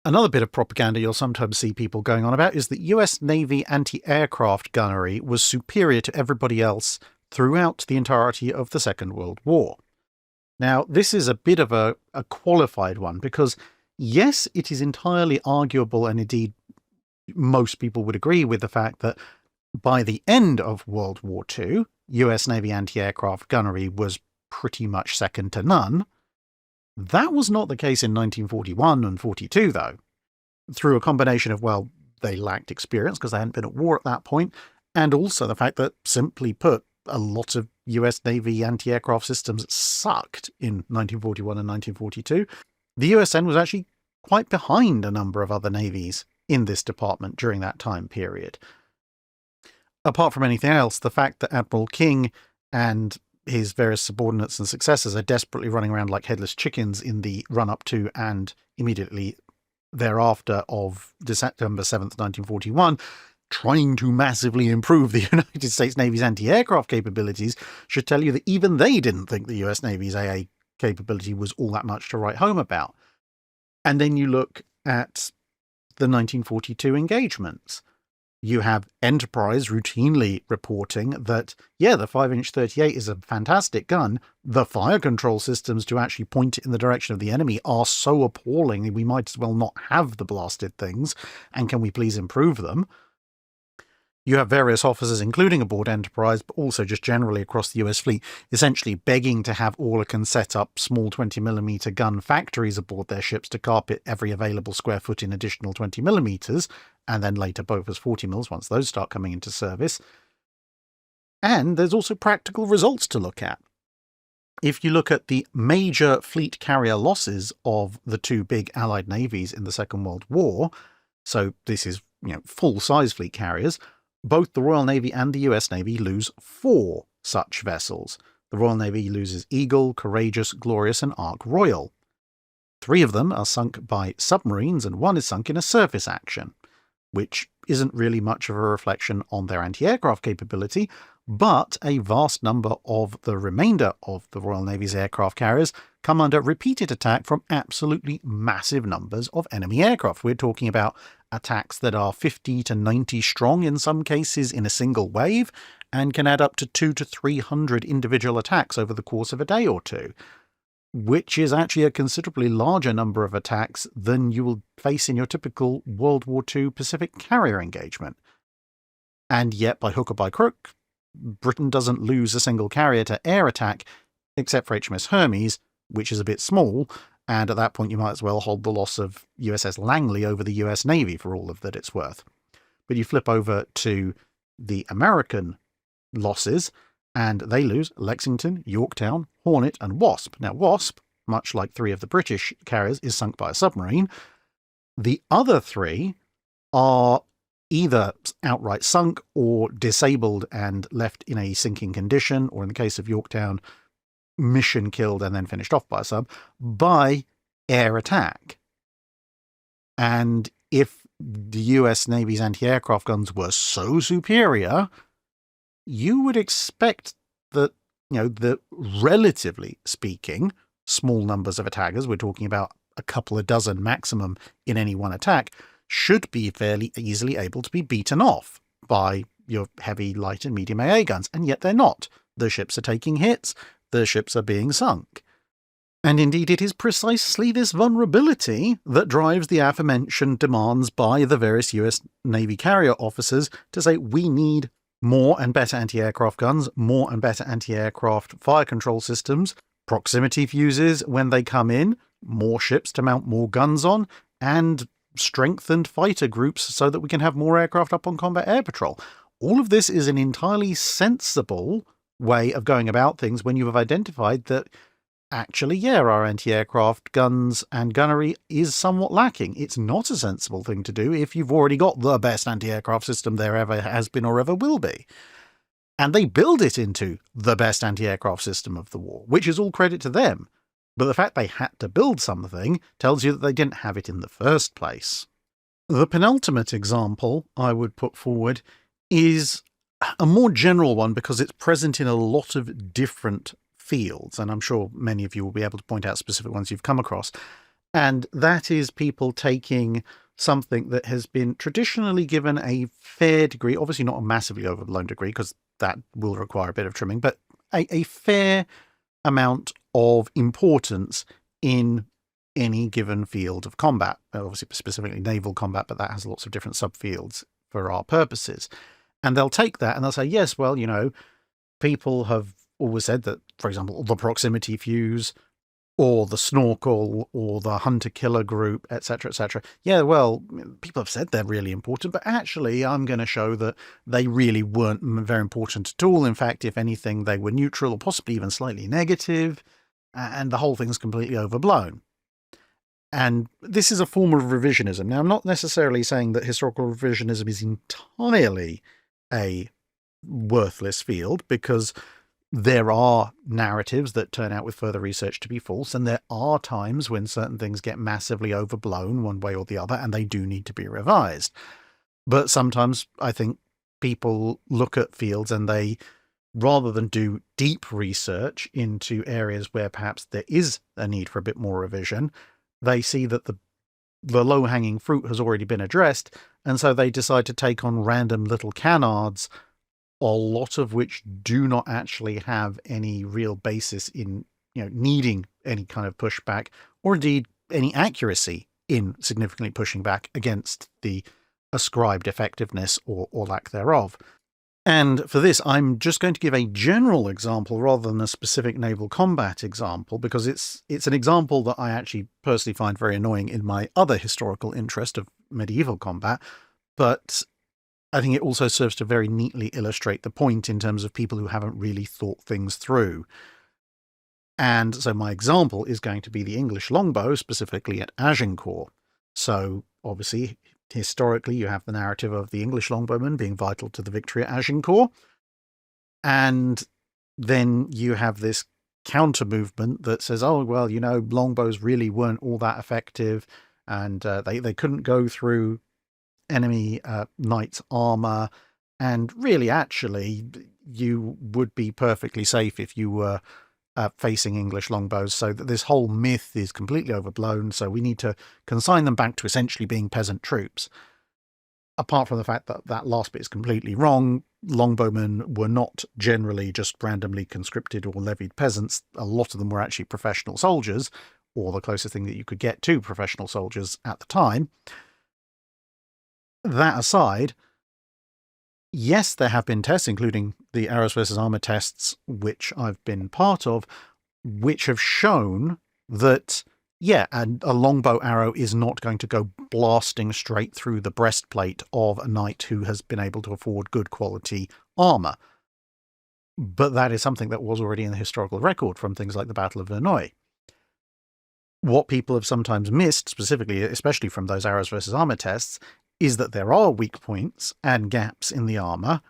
Another bit of propaganda you'll sometimes see people going on about is that US Navy anti-aircraft gunnery was superior to everybody else throughout the entirety of the Second World War. Now, this is a bit of a qualified one because, yes, it is entirely arguable, and indeed most people would agree with the fact that by the end of World War II, US Navy anti-aircraft gunnery was pretty much second to none. That was not the case in 1941 and 42, though. Through a combination of, well, they lacked experience because they hadn't been at war at that point, and also the fact that, simply put, a lot of US Navy anti-aircraft systems sucked in 1941 and 1942. The USN was actually quite behind a number of other navies in this department during that time period. Apart from anything else, the fact that Admiral King and his various subordinates and successors are desperately running around like headless chickens in the run-up to and immediately thereafter of December 7th, 1941, trying to massively improve the United States Navy's anti-aircraft capabilities, should tell you that even they didn't think the US Navy's AA capability was all that much to write home about. And then you look at the 1942 engagements. You have Enterprise routinely reporting that, yeah, the 5-inch 38 is a fantastic gun. The fire control systems to actually point it in the direction of the enemy are so appalling, we might as well not have the blasted things, and can we please improve them? You have various officers, including aboard Enterprise, but also just generally across the US fleet, essentially begging to have Orlican set up small 20mm gun factories aboard their ships to carpet every available square foot in additional 20mm, and then later both as 40mm once those start coming into service. And there's also practical results to look at. If you look at the major fleet carrier losses of the two big Allied navies in the Second World War, so this is, full-size fleet carriers, both the Royal Navy and the US Navy lose 4 such vessels. The Royal Navy loses Eagle, Courageous, Glorious, and Ark Royal. 3 of them are sunk by submarines, and 1 is sunk in a surface action, which isn't really much of a reflection on their anti-aircraft capability, but a vast number of the remainder of the Royal Navy's aircraft carriers come under repeated attack from absolutely massive numbers of enemy aircraft. We're talking about attacks that are 50 to 90 strong in some cases in a single wave, and can add up to 200 to 300 individual attacks over the course of a day or two, which is actually a considerably larger number of attacks than you will face in your typical World War II Pacific carrier engagement. And yet, by hook or by crook, Britain doesn't lose a single carrier to air attack, except for HMS Hermes, which is a bit small, and at that point you might as well hold the loss of USS Langley over the US Navy for all of that it's worth. But you flip over to the American losses, and they lose Lexington, Yorktown, Hornet, and Wasp. Now, Wasp, much like 3 of the British carriers, is sunk by a submarine. The other 3 are either outright sunk or disabled and left in a sinking condition, or in the case of Yorktown, mission killed and then finished off by a sub, by air attack. And if the US Navy's anti-aircraft guns were so superior, you would expect that, the relatively speaking, small numbers of attackers, we're talking about a couple of dozen maximum in any one attack, should be fairly easily able to be beaten off by your heavy, light, and medium AA guns, and yet they're not. The ships are taking hits, the ships are being sunk. And indeed, it is precisely this vulnerability that drives the aforementioned demands by the various US Navy carrier officers to say, we need more and better anti-aircraft guns, more and better anti-aircraft fire control systems, proximity fuses when they come in, more ships to mount more guns on, and strengthened fighter groups so that we can have more aircraft up on combat air patrol. All of this is an entirely sensible way of going about things when you have identified that actually, yeah, our anti-aircraft guns and gunnery is somewhat lacking. It's not a sensible thing to do if you've already got the best anti-aircraft system there ever has been or ever will be. And they build it into the best anti-aircraft system of the war, which is all credit to them. But the fact they had to build something tells you that they didn't have it in the first place. The penultimate example I would put forward is a more general one because it's present in a lot of different fields, and I'm sure many of you will be able to point out specific ones you've come across. And that is people taking something that has been traditionally given a fair degree, obviously not a massively overblown degree, because that will require a bit of trimming, but a fair amount of importance in any given field of combat, obviously specifically naval combat, but that has lots of different subfields for our purposes. And they'll take that and they'll say, yes, well, people have always said that, for example, the proximity fuse or the snorkel or the hunter-killer group, etc., etc. Yeah, well, people have said they're really important, but actually I'm going to show that they really weren't very important at all. In fact, if anything, they were neutral or possibly even slightly negative, and the whole thing's completely overblown. And this is a form of revisionism. Now, I'm not necessarily saying that historical revisionism is entirely a worthless field, because there are narratives that turn out with further research to be false, and there are times when certain things get massively overblown one way or the other, and they do need to be revised. But sometimes I think people look at fields and they, rather than do deep research into areas where perhaps there is a need for a bit more revision, they see that the low-hanging fruit has already been addressed, and so they decide to take on random little canards, a lot of which do not actually have any real basis in, needing any kind of pushback, or indeed any accuracy in significantly pushing back against the ascribed effectiveness or lack thereof. And for this, I'm just going to give a general example rather than a specific naval combat example, because it's an example that I actually personally find very annoying in my other historical interest of medieval combat, but I think it also serves to very neatly illustrate the point in terms of people who haven't really thought things through. And so my example is going to be the English longbow, specifically at Agincourt. So obviously, historically, you have the narrative of the English longbowmen being vital to the victory at Agincourt. And then you have this counter movement that says, oh, well, longbows really weren't all that effective, and they couldn't go through enemy knights' armor. And really, actually, you would be perfectly safe if you were facing English longbows, so that this whole myth is completely overblown, so we need to consign them back to essentially being peasant troops. Apart from the fact that that last bit is completely wrong, longbowmen were not generally just randomly conscripted or levied peasants. A lot of them were actually professional soldiers, or the closest thing that you could get to professional soldiers at the time. That aside, yes, there have been tests, including the arrows versus armor tests, which I've been part of, which have shown that, a longbow arrow is not going to go blasting straight through the breastplate of a knight who has been able to afford good quality armor. But that is something that was already in the historical record from things like the Battle of Verneuil. What people have sometimes missed, specifically, especially from those arrows versus armor tests, is that there are weak points and gaps in the armor,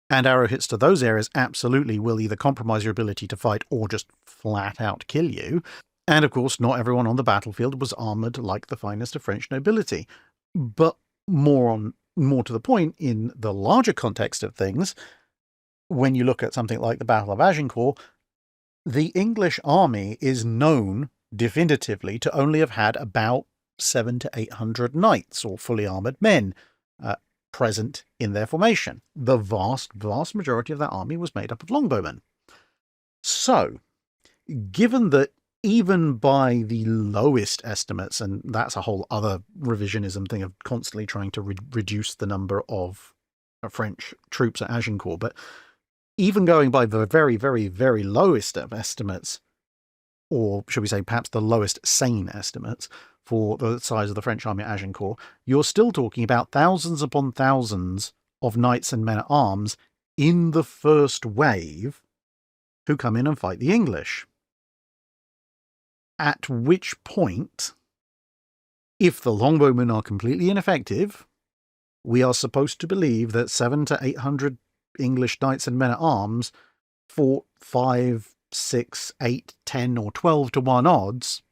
and arrow hits to those areas absolutely will either compromise your ability to fight or just flat out kill you. And of course, not everyone on the battlefield was armored like the finest of French nobility. But more to the point, in the larger context of things, when you look at something like the Battle of Agincourt, the English army is known definitively to only have had about 700 to 800 knights, or fully armoured men, present in their formation. The vast, vast majority of that army was made up of longbowmen. So, given that even by the lowest estimates, and that's a whole other revisionism thing of constantly trying to reduce the number of French troops at Agincourt, but even going by the very, very, very lowest of estimates, or should we say perhaps the lowest sane estimates for the size of the French army at Agincourt, you're still talking about thousands upon thousands of knights and men-at-arms in the first wave who come in and fight the English. At which point, if the longbowmen are completely ineffective, we are supposed to believe that 700 to 800 English knights and men-at-arms fought 5, 6, 8, 10, or 12 to 1 odds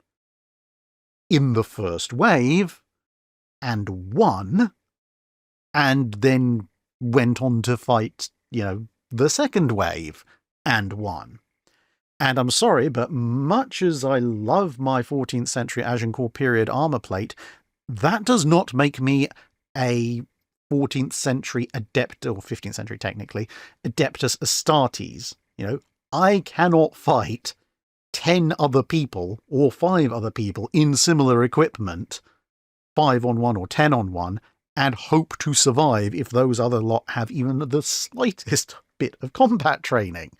in the first wave, and won, and then went on to fight, the second wave, and won. And I'm sorry, but much as I love my 14th century Agincourt period armor plate, that does not make me a 14th century adept, or 15th century technically, Adeptus Astartes. I cannot fight 10 other people or 5 other people in similar equipment, 5 on 1 or 10 on 1, and hope to survive if those other lot have even the slightest bit of combat training.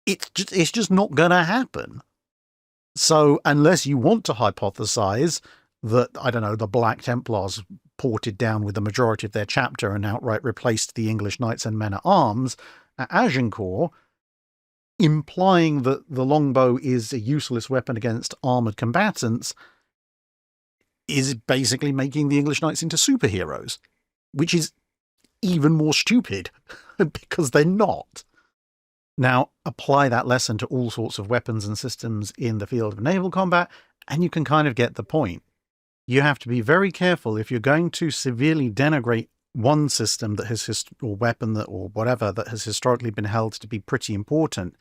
It's just not going to happen. So unless you want to hypothesize that, I don't know, the Black Templars ported down with the majority of their chapter and outright replaced the English knights and men-at-arms at Agincourt, implying that the longbow is a useless weapon against armoured combatants, is basically making the English knights into superheroes, which is even more stupid, because they're not. Now, apply that lesson to all sorts of weapons and systems in the field of naval combat, and you can kind of get the point. You have to be very careful if you're going to severely denigrate one system that has, or weapon that, or whatever, that has historically been held to be pretty important.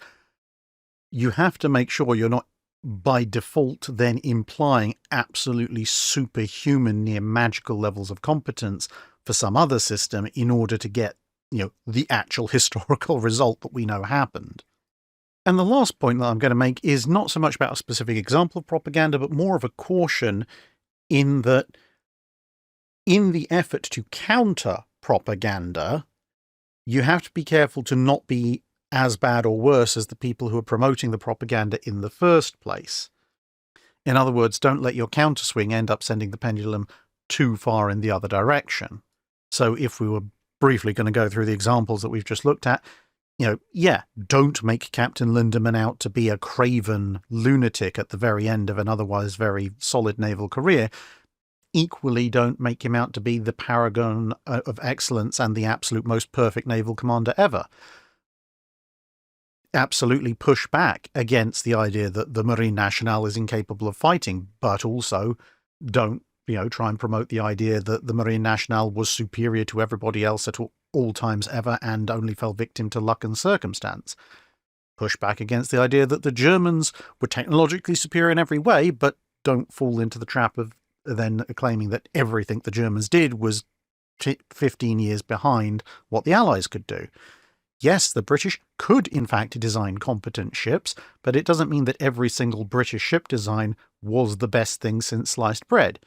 You have to make sure you're not by default then implying absolutely superhuman, near magical levels of competence for some other system in order to get, the actual historical result that we know happened. And the last point that I'm going to make is not so much about a specific example of propaganda, but more of a caution in that in the effort to counter propaganda, you have to be careful to not be as bad or worse as the people who are promoting the propaganda in the first place. In other words, don't let your counterswing end up sending the pendulum too far in the other direction. So if we were briefly going to go through the examples that we've just looked at, don't make Captain Lindemann out to be a craven lunatic at the very end of an otherwise very solid naval career. Equally, don't make him out to be the paragon of excellence and the absolute most perfect naval commander ever. Absolutely push back against the idea that the Marine Nationale is incapable of fighting, but also don't, try and promote the idea that the Marine Nationale was superior to everybody else at all times ever and only fell victim to luck and circumstance. Push back against the idea that the Germans were technologically superior in every way, but don't fall into the trap of then claiming that everything the Germans did was 15 years behind what the Allies could do. Yes, the British could in fact design competent ships, but it doesn't mean that every single British ship design was the best thing since sliced bread.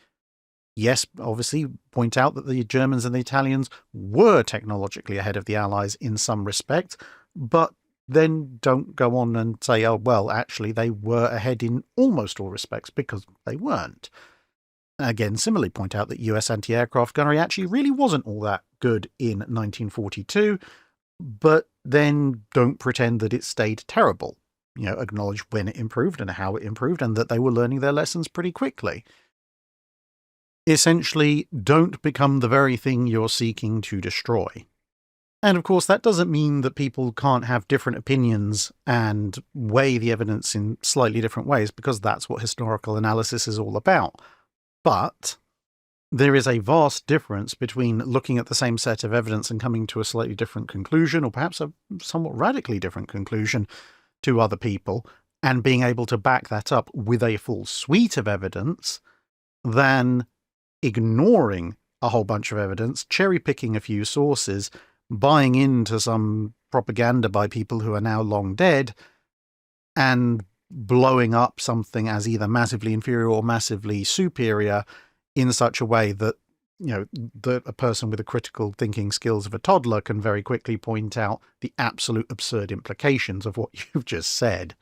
Yes, obviously, point out that the Germans and the Italians were technologically ahead of the Allies in some respects, but then don't go on and say, oh, well, actually, they were ahead in almost all respects, because they weren't. Again, similarly point out that US anti-aircraft gunnery actually really wasn't all that good in 1942, but then don't pretend that it stayed terrible. Acknowledge when it improved and how it improved, and that they were learning their lessons pretty quickly. Essentially, don't become the very thing you're seeking to destroy. And of course, that doesn't mean that people can't have different opinions and weigh the evidence in slightly different ways, because that's what historical analysis is all about. But there is a vast difference between looking at the same set of evidence and coming to a slightly different conclusion, or perhaps a somewhat radically different conclusion to other people, and being able to back that up with a full suite of evidence, than ignoring a whole bunch of evidence, cherry-picking a few sources, buying into some propaganda by people who are now long dead, and blowing up something as either massively inferior or massively superior in such a way that, that a person with the critical thinking skills of a toddler can very quickly point out the absolute absurd implications of what you've just said.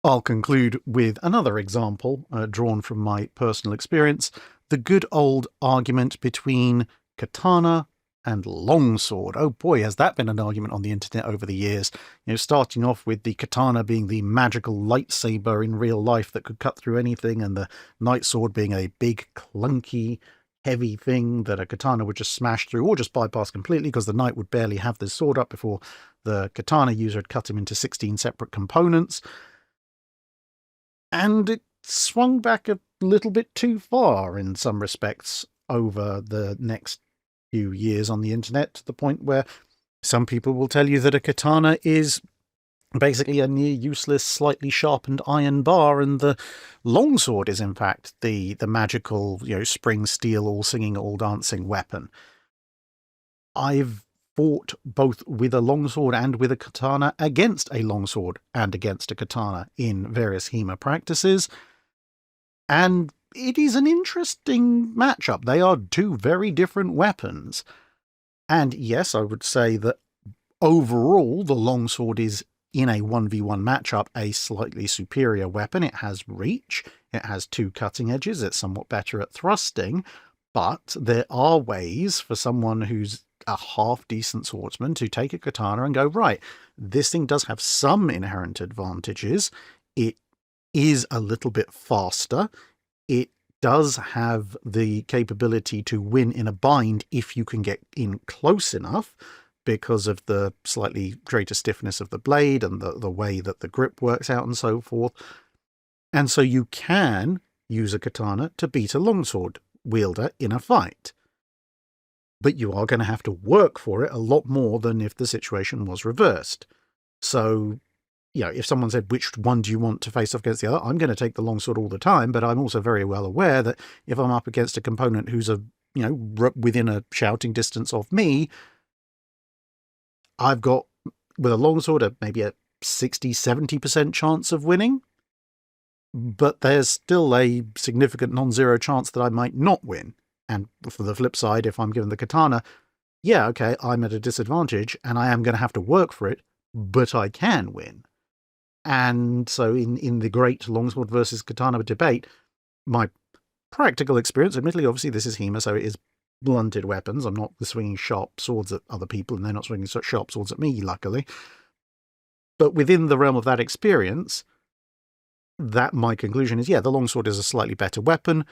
I'll conclude with another example drawn from my personal experience, the good old argument between katana and longsword. Oh boy, has that been an argument on the internet over the years. Starting off with the katana being the magical lightsaber in real life that could cut through anything, and the nightsword being a big, clunky, heavy thing that a katana would just smash through or just bypass completely, because the knight would barely have the sword up before the katana user had cut him into 16 separate components. And it swung back a little bit too far in some respects over the next few years on the internet, to the point where some people will tell you that a katana is basically a near useless, slightly sharpened iron bar, and the longsword is in fact the magical, spring steel, all singing, all dancing weapon. I've fought both with a longsword and with a katana, against a longsword and against a katana in various HEMA practices, and it is an interesting matchup. They are two very different weapons. And yes, I would say that overall the longsword is, in a 1v1 matchup, a slightly superior weapon. It has reach, it has two cutting edges, it's somewhat better at thrusting, but there are ways for someone who's a half-decent swordsman to take a katana and go, right, this thing does have some inherent advantages. It is a little bit faster. It does have the capability to win in a bind if you can get in close enough, because of the slightly greater stiffness of the blade and the way that the grip works out and so forth. And so you can use a katana to beat a longsword wielder in a fight. But you are going to have to work for it a lot more than if the situation was reversed. So if someone said, which one do you want to face off against the other, I'm going to take the longsword all the time, but I'm also very well aware that if I'm up against a component who's within a shouting distance of me, I've got, with a longsword, maybe a 60-70% chance of winning, but there's still a significant non-zero chance that I might not win. And for the flip side, if I'm given the katana, yeah, okay, I'm at a disadvantage and I am going to have to work for it, but I can win. And so in the great longsword versus katana debate, my practical experience, admittedly, obviously this is HEMA, so it is blunted weapons. I'm not swinging sharp swords at other people, and they're not swinging sharp swords at me, luckily. But within the realm of that experience, that my conclusion is, yeah, the longsword is a slightly better weapon,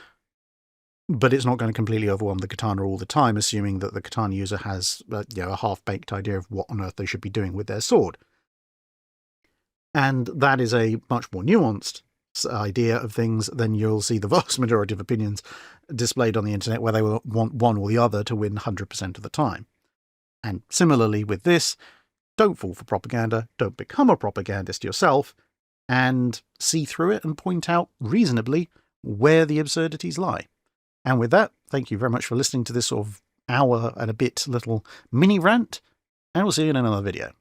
but it's not going to completely overwhelm the katana all the time, assuming that the katana user has a half-baked idea of what on earth they should be doing with their sword. And that is a much more nuanced idea of things than you'll see the vast majority of opinions displayed on the internet, where they will want one or the other to win 100% of the time. And similarly with this, don't fall for propaganda, don't become a propagandist yourself, and see through it and point out reasonably where the absurdities lie. And with that, thank you very much for listening to this sort of hour and a bit little mini rant, and we'll see you in another video.